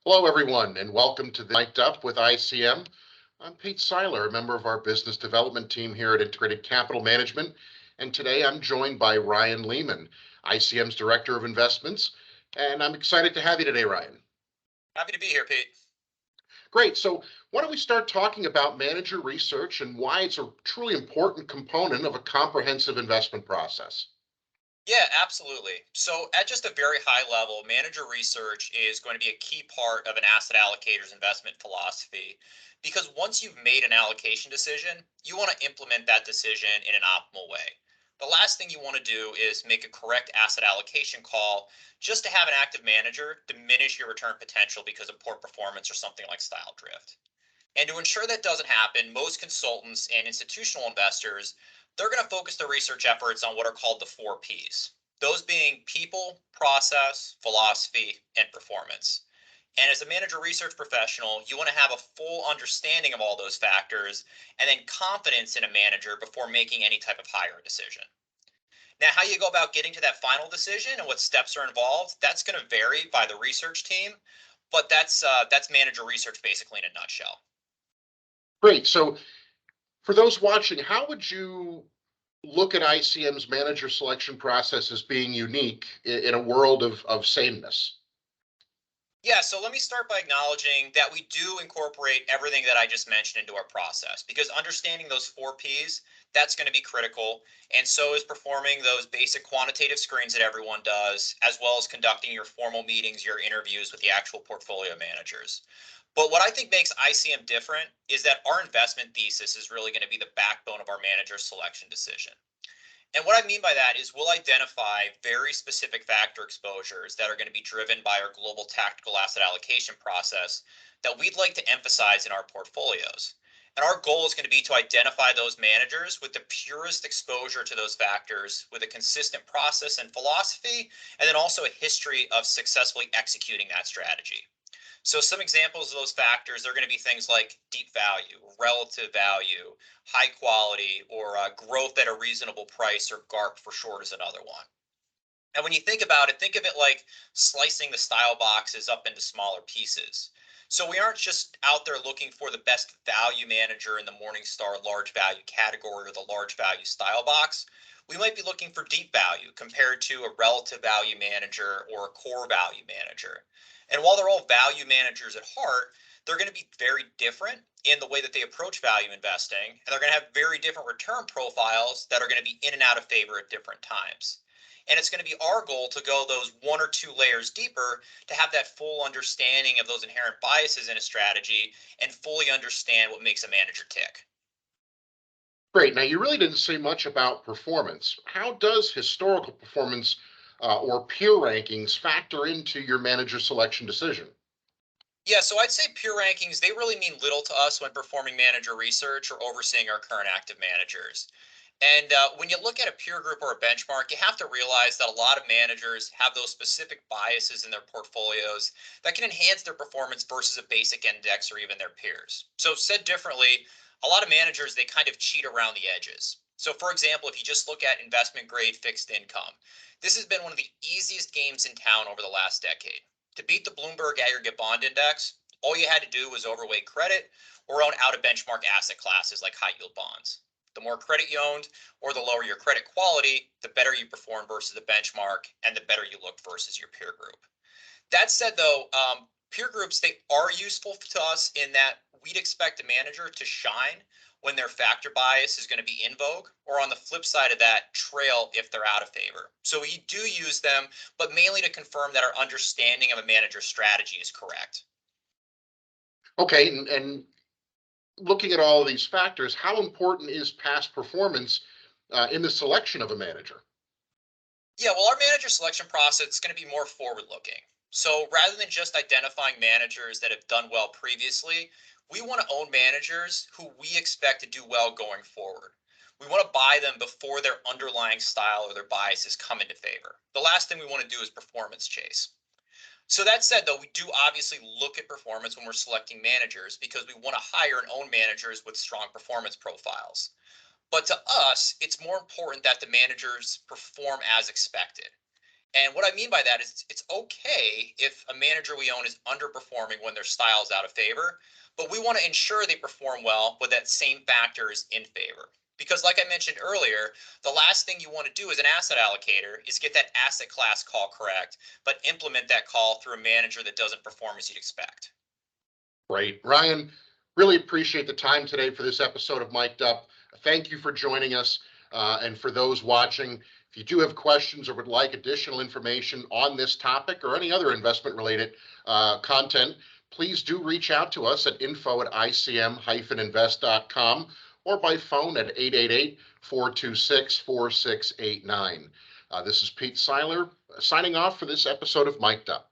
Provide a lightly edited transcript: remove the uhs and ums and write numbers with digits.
Hello, everyone, and welcome to the Mic'd Up with iCM. I'm Pete Seyler, a member of our business development team here at Integrated Capital Management, and today I'm joined by Ryan Lehman, iCM's Director of Investments, and I'm excited to have you today, Ryan. Happy to be here, Pete. Great. So, why don't we start talking about manager research and why it's a truly important component of a comprehensive investment process? Yeah, absolutely. So, at just a very high level, manager research is going to be a key part of an asset allocator's investment philosophy because once you've made an allocation decision, you want to implement that decision in an optimal way. The last thing you want to do is make a correct asset allocation call just to have an active manager diminish your return potential because of poor performance or something like style drift. And to ensure that doesn't happen, most consultants and institutional investors, they're going to focus their research efforts on what are called the four P's. Those being people, process, philosophy, and performance. And as a manager research professional, you want to have a full understanding of all those factors and then confidence in a manager before making any type of hire decision. Now, how you go about getting to that final decision and what steps are involved, that's going to vary by the research team, but that's manager research basically in a nutshell. Great. So, for those watching, how would you look at ICM's manager selection process as being unique in a world of sameness? Yeah, so let me start by acknowledging that we do incorporate everything that I just mentioned into our process because understanding those four P's, that's going to be critical. And so is performing those basic quantitative screens that everyone does, as well as conducting your formal meetings, your interviews with the actual portfolio managers. But what I think makes ICM different is that our investment thesis is really going to be the backbone of our manager selection decision. And what I mean by that is we'll identify very specific factor exposures that are going to be driven by our global tactical asset allocation process that we'd like to emphasize in our portfolios. And our goal is going to be to identify those managers with the purest exposure to those factors with a consistent process and philosophy, and then also a history of successfully executing that strategy. So some examples of those factors are going to be things like deep value, relative value, high quality, or growth at a reasonable price, or GARP for short is another one. And when you think about it, think of it like slicing the style boxes up into smaller pieces. So we aren't just out there looking for the best value manager in the Morningstar large value category or the large value style box. We might be looking for deep value compared to a relative value manager or a core value manager. And while they're all value managers at heart, they're going to be very different in the way that they approach value investing, and they're going to have very different return profiles that are going to be in and out of favor at different times. And it's going to be our goal to go those one or two layers deeper to have that full understanding of those inherent biases in a strategy and fully understand what makes a manager tick. Great. Now, you really didn't say much about performance. How does historical performance or peer rankings factor into your manager selection decision? Yeah, so I'd say peer rankings, they really mean little to us when performing manager research or overseeing our current active managers. And when you look at a peer group or a benchmark, you have to realize that a lot of managers have those specific biases in their portfolios that can enhance their performance versus a basic index or even their peers. So said differently, a lot of managers, they kind of cheat around the edges. So for example, if you just look at investment grade fixed income, this has been one of the easiest games in town over the last decade. To beat the Bloomberg Aggregate Bond Index, all you had to do was overweight credit or own out of benchmark asset classes like high yield bonds. The more credit you owned or the lower your credit quality, the better you perform versus the benchmark and the better you look versus your peer group. That said, though, peer groups, they are useful to us in that we'd expect a manager to shine when their factor bias is going to be in vogue, or on the flip side of that, trail if they're out of favor. So we do use them, but mainly to confirm that our understanding of a manager's strategy is correct. Okay, and looking at all of these factors, how important is past performance in the selection of a manager? Yeah, well, our manager selection process is going to be more forward looking. So rather than just identifying managers that have done well previously, we want to own managers who we expect to do well going forward. We want to buy them before their underlying style or their biases come into favor. The last thing we want to do is performance chase. So that said, though, we do obviously look at performance when we're selecting managers because we want to hire and own managers with strong performance profiles. But to us, it's more important that the managers perform as expected. And what I mean by that is it's okay if a manager we own is underperforming when their style's out of favor, but we want to ensure they perform well with that same factor is in favor. Because like I mentioned earlier, the last thing you want to do as an asset allocator is get that asset class call correct, but implement that call through a manager that doesn't perform as you'd expect. Great. Ryan, really appreciate the time today for this episode of Mic'd Up. Thank you for joining us. And for those watching, if you do have questions or would like additional information on this topic or any other investment related content, please do reach out to us at info@icm-invest.com or by phone at 888-426-4689. This is Pete Seyler signing off for this episode of Mic'd Up.